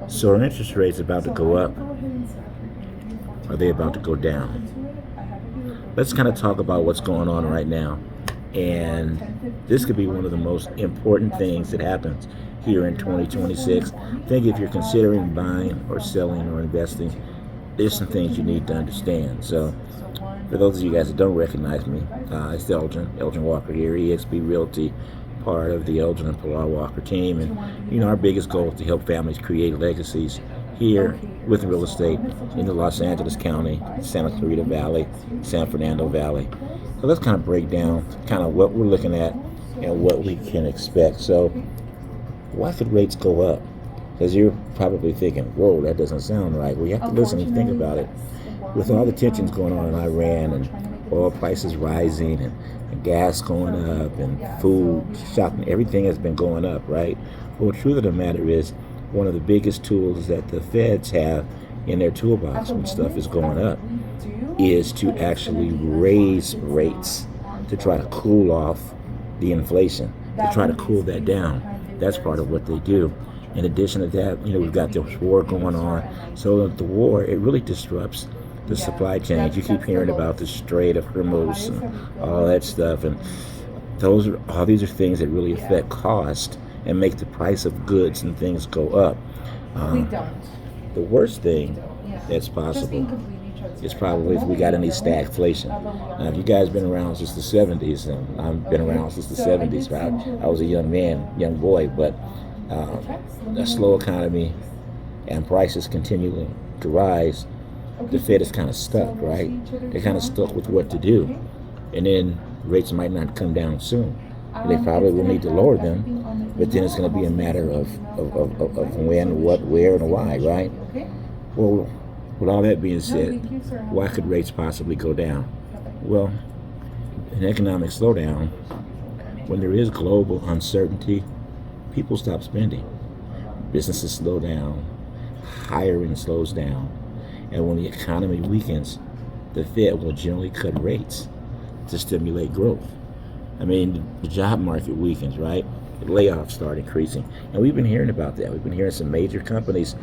So are interest rates about to go up? Are they about to go down? Let's kind of talk about what's going on right now. And this could be one of the most important things that happens here in 2026. I think if you're considering buying or selling or investing, there's some things you need to understand. So for those of you guys that don't recognize me, it's Elgin Walker here, eXp Realty, part of the Elgin and Pilar Walker team. And, our biggest goal is to help families create legacies here with real estate in the Los Angeles County, Santa Clarita Valley, San Fernando Valley. So let's kind of break down kind of what we're looking at and what we can expect. So why could rates go up? Because you're probably thinking, whoa, that doesn't sound right. Well, you have to listen and think about it. With all the tensions going on in Iran and oil prices rising and gas going up and food, shopping, everything has been going up, right? Well, the truth of the matter is, one of the biggest tools that the feds have in their toolbox when stuff is going up is to actually raise rates to try to cool off the inflation, to try to cool that down. That's part of what they do. In addition to that, we've got this war going on. So the war, it really disrupts the supply chains. You keep hearing about the Strait of Hormuz and all that stuff, and all these are things that really affect cost and make the price of goods and things go up. The worst thing that's possible is probably if we got any stagflation. Now, if you guys been around since the 70s, and I've been around since the 70s, right? I was a young boy, but a slow economy and prices continuing to rise, the Fed is kind of stuck, right? They're kind of stuck with what to do. And then rates might not come down soon. They probably will need to lower them, but then it's going to be a matter of when, what, where, and why, right? Well, with all that being said, why could rates possibly go down? Well, an economic slowdown, when there is global uncertainty, people stop spending. Businesses slow down, hiring slows down, and when the economy weakens, the Fed will generally cut rates to stimulate growth. I mean, the job market weakens, right? The layoffs start increasing. And we've been hearing about that. We've been hearing some major companies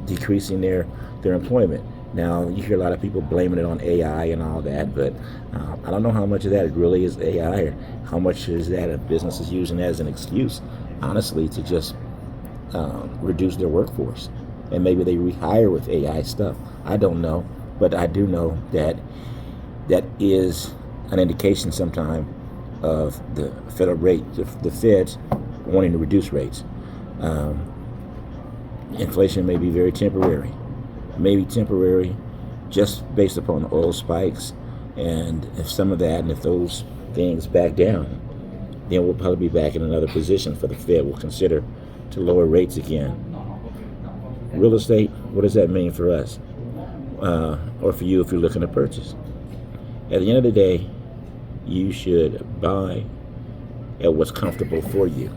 decreasing their employment. Now, you hear a lot of people blaming it on AI and all that, but I don't know how much of that really is AI or how much is that a business is using as an excuse, honestly, to just reduce their workforce. And maybe they rehire with AI stuff. I don't know, but I do know that is an indication sometime of the federal rate, the Feds wanting to reduce rates. Inflation may be very temporary, maybe temporary just based upon oil spikes, and if some of that, and if those things back down, then we'll probably be back in another position for the Fed will consider to lower rates again. Real estate, what does that mean for us? Or for you if you're looking to purchase? At the end of the day, you should buy at what's comfortable for you,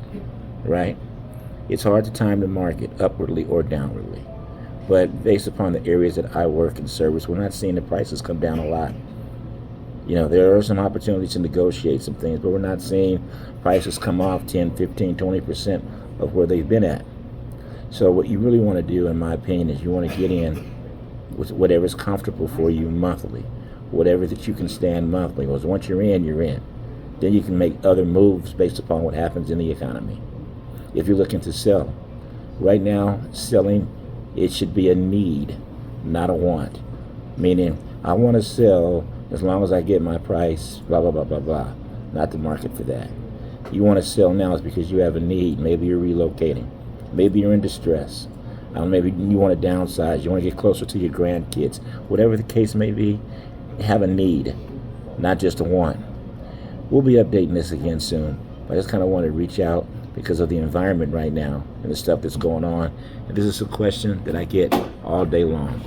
right? It's hard to time the market upwardly or downwardly, but based upon the areas that I work and service, we're not seeing the prices come down a lot. There are some opportunities to negotiate some things, but we're not seeing prices come off 10, 15, 20% of where they've been at. So what you really want to do, in my opinion, is you want to get in with whatever's comfortable for you monthly, whatever that you can stand monthly. Because once you're in, you're in. Then you can make other moves based upon what happens in the economy. If you're looking to sell, right now, selling, it should be a need, not a want. Meaning, I want to sell as long as I get my price, blah, blah, blah, blah, blah. Not the market for that. You want to sell now is because you have a need. Maybe you're relocating. Maybe you're in distress. Maybe you want to downsize. You want to get closer to your grandkids. Whatever the case may be, have a need, not just a want. We'll be updating this again soon. I just kind of want to reach out because of the environment right now and the stuff that's going on. And this is a question that I get all day long.